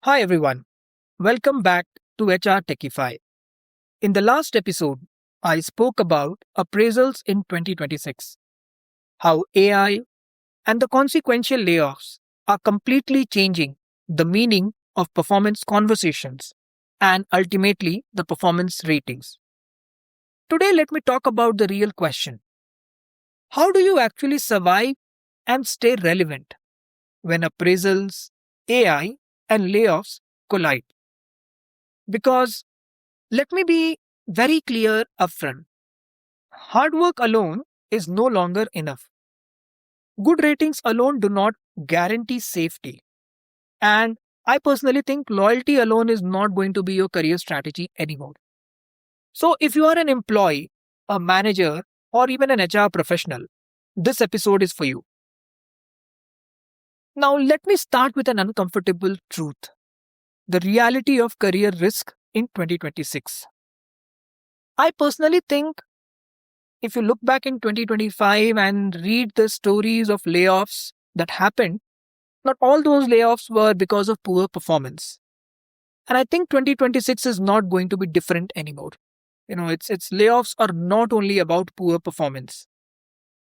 Hi everyone, welcome back to HR Techify. In the last episode, I spoke about appraisals in 2026, how AI and the consequential layoffs are completely changing the meaning of performance conversations and ultimately the performance ratings. Today, let me talk about the real question: how do you actually survive and stay relevant when appraisals, AI, and layoffs collide? Because let me be very clear upfront. Hard work alone is no longer enough. Good ratings alone do not guarantee safety. And I personally think loyalty alone is not going to be your career strategy anymore. So, if you are an employee, a manager, or even an HR professional, this episode is for you. Now, let me start with an uncomfortable truth: the reality of career risk in 2026. I personally think if you look back in 2025 and read the stories of layoffs that happened, not all those layoffs were because of poor performance. And I think 2026 is not going to be different anymore. It's layoffs are not only about poor performance.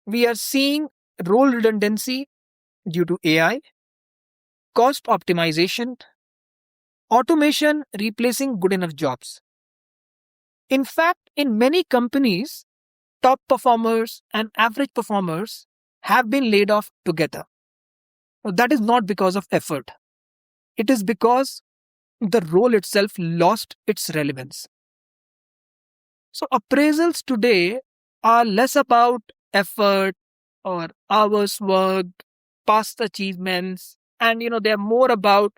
We are seeing role redundancy due to AI, cost optimization, automation replacing good enough jobs. In fact, in many companies, top performers and average performers have been laid off together. Now, that is not because of effort. It is because the role itself lost its relevance. So appraisals today are less about effort or hours worked, past achievements, and they're more about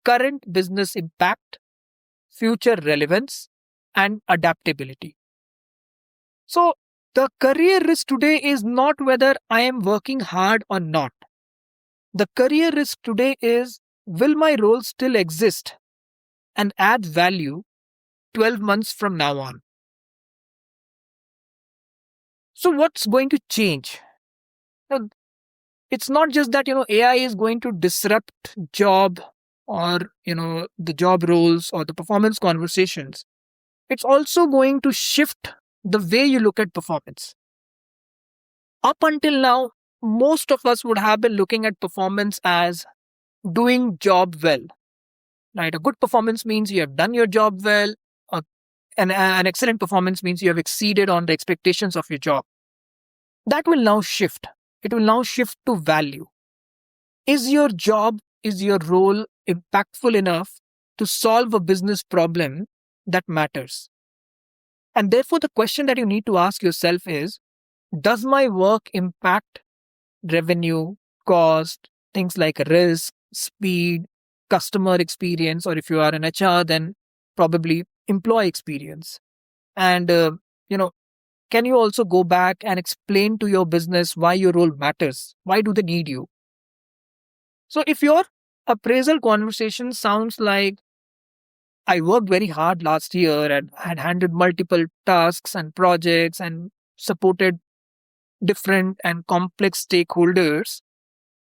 current business impact, future relevance, and adaptability. So the career risk today is not whether I am working hard or not. The career risk today is, will my role still exist and add value 12 months from now on? So what's going to change? Now, it's not just that AI is going to disrupt job or the job roles or the performance conversations. It's also going to shift the way you look at performance. Up until now, most of us would have been looking at performance as doing job well, right? A good performance means you have done your job well. An excellent performance means you have exceeded on the expectations of your job. That will now shift. It will now shift to value. Is your job, is your role impactful enough to solve a business problem that matters? And therefore, the question that you need to ask yourself is, does my work impact revenue, cost, things like risk, speed, customer experience, or if you are an HR, then probably employee experience? And, can you also go back and explain to your business why your role matters? Why do they need you? So if your appraisal conversation sounds like, I worked very hard last year and had handled multiple tasks and projects and supported different and complex stakeholders,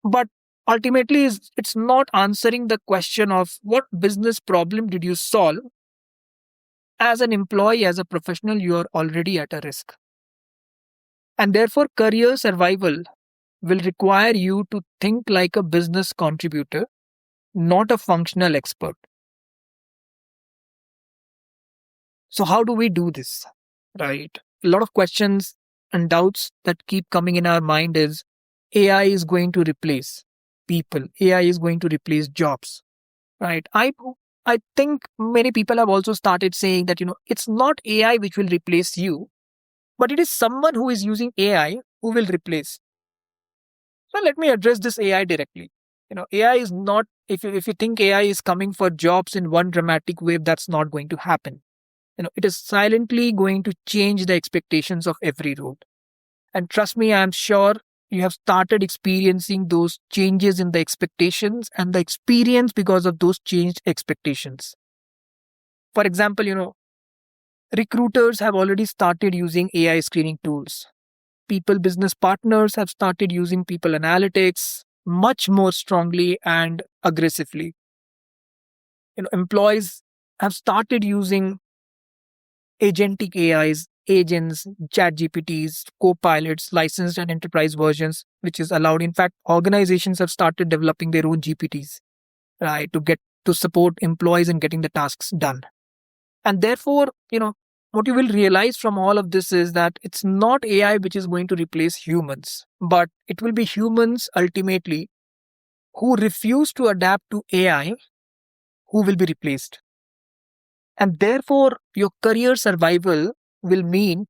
but ultimately it's not answering the question of what business problem did you solve. As an employee, as a professional, you are already at a risk. And therefore, career survival will require you to think like a business contributor, not a functional expert. So, how do we do this? Right? A lot of questions and doubts that keep coming in our mind is, AI is going to replace people, AI is going to replace jobs, right? I think many people have also started saying that, it's not AI which will replace you, but it is someone who is using AI who will replace. So let me address this AI directly. AI is not, if you think AI is coming for jobs in one dramatic wave, that's not going to happen. It is silently going to change the expectations of every role. And trust me, I'm sure you have started experiencing those changes in the expectations and the experience because of those changed expectations. For example, recruiters have already started using AI screening tools. People business partners have started using people analytics much more strongly and aggressively. employees have started using agentic AIs, agents, chat GPTs, co-pilots, licensed and enterprise versions, which is allowed. In fact, organizations have started developing their own GPTs, right, to support employees in getting the tasks done. And therefore, what you will realize from all of this is that it's not AI which is going to replace humans, but it will be humans ultimately who refuse to adapt to AI who will be replaced. And therefore, your career survival will mean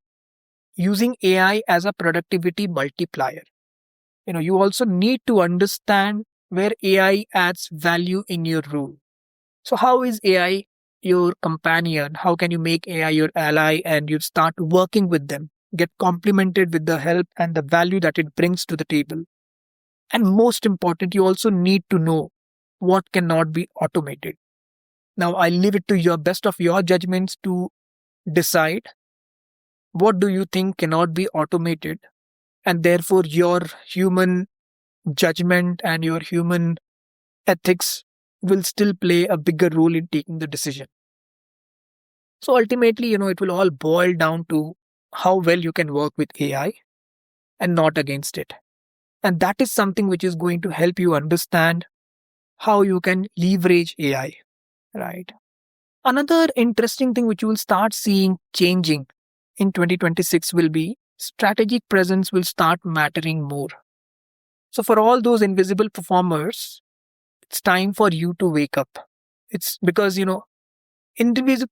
using AI as a productivity multiplier. You also need to understand where AI adds value in your role. So, how is AI your companion? How can you make AI your ally and you start working with them? Get complemented with the help and the value that it brings to the table. And most important, you also need to know what cannot be automated. Now, I leave it to your best of your judgments to decide what do you think cannot be automated, and therefore your human judgment and your human ethics will still play a bigger role in taking the decision. So ultimately, it will all boil down to how well you can work with AI and not against it. And that is something which is going to help you understand how you can leverage AI, right? Another interesting thing which you will start seeing changing in 2026 will be strategic presence will start mattering more. So for all those invisible performers, it's time for you to wake up. It's because,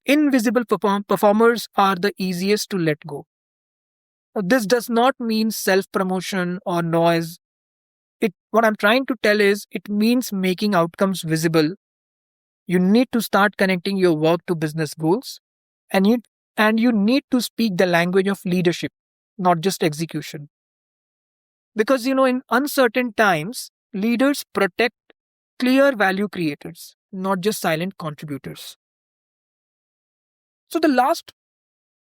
invisible performers are the easiest to let go. Now, this does not mean self promotion or noise. What I'm trying to tell is it means making outcomes visible. You need to start connecting your work to business goals, and you need to speak the language of leadership, not just execution. Because in uncertain times, leaders protect clear value creators, not just silent contributors. So the last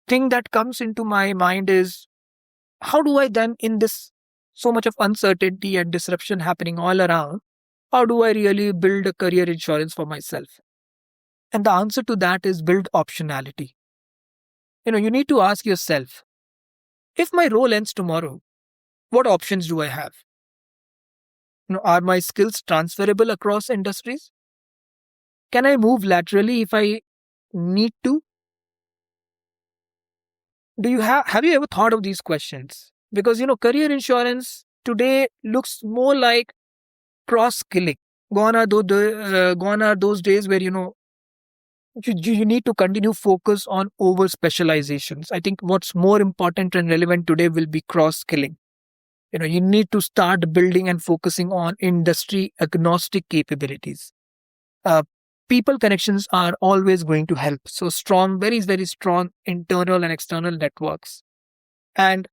thing that comes into my mind is, how do I then, in this so much of uncertainty and disruption happening all around, how do I really build a career insurance for myself? And the answer to that is build optionality. You need to ask yourself, if my role ends tomorrow, what options do I have? Are my skills transferable across industries? Can I move laterally if I need to? Have you ever thought of these questions? Because career insurance today looks more like cross skilling. Gone are those days where you need to continue focus on over specializations. I think what's more important and relevant today will be cross skilling. You need to start building and focusing on industry agnostic capabilities. People connections are always going to help. So strong, very, very strong internal and external networks. And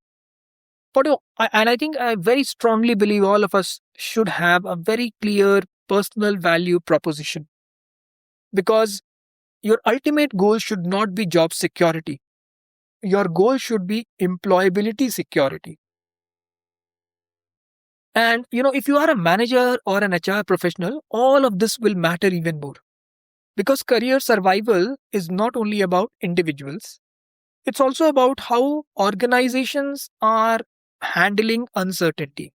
I think I very strongly believe all of us should have a very clear personal value proposition. Because your ultimate goal should not be job security. Your goal should be employability security. And if you are a manager or an HR professional, all of this will matter even more. Because career survival is not only about individuals, it's also about how organizations are handling uncertainty.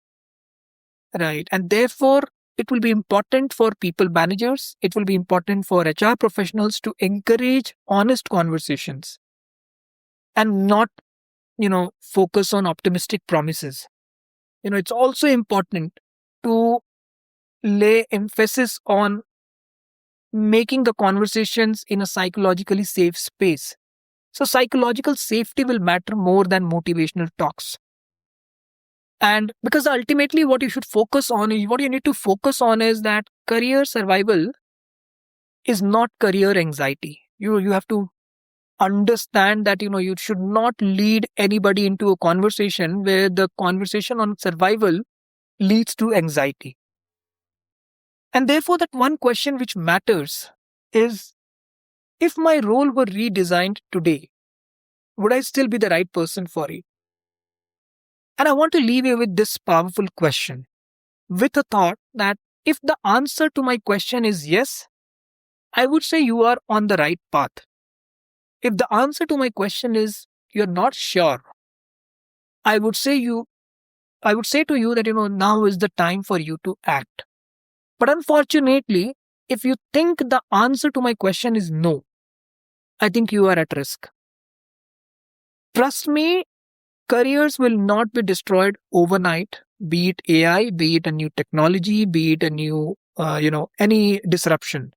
Right. And therefore, it will be important for people managers, it will be important for HR professionals to encourage honest conversations and not, focus on optimistic promises. It's also important to lay emphasis on making the conversations in a psychologically safe space. So psychological safety will matter more than motivational talks. And because ultimately what you need to focus on is that career survival is not career anxiety. You have to understand that you should not lead anybody into a conversation where the conversation on survival leads to anxiety. And therefore that one question which matters is, if my role were redesigned today, would I still be the right person for it? And I want to leave you with this powerful question, with a thought that if the answer to my question is yes, I would say you are on the right path. If the answer to my question is you're not sure, I would say you I would say to you that now is the time for you to act. But unfortunately, if you think the answer to my question is no, I think you are at risk. Trust me, careers will not be destroyed overnight, be it AI, be it a new technology, be it a new, any disruption.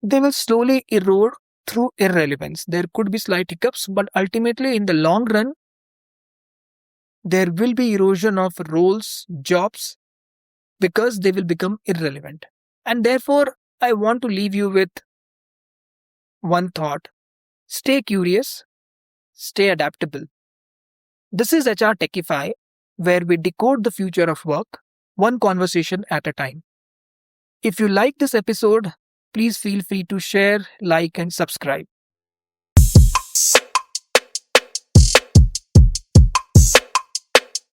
They will slowly erode through irrelevance. There could be slight hiccups, but ultimately, in the long run, there will be erosion of roles, jobs, because they will become irrelevant. And therefore, I want to leave you with one thought: stay curious, stay adaptable. This is HR Techify, where we decode the future of work, one conversation at a time. If you like this episode, please feel free to share, like, and subscribe.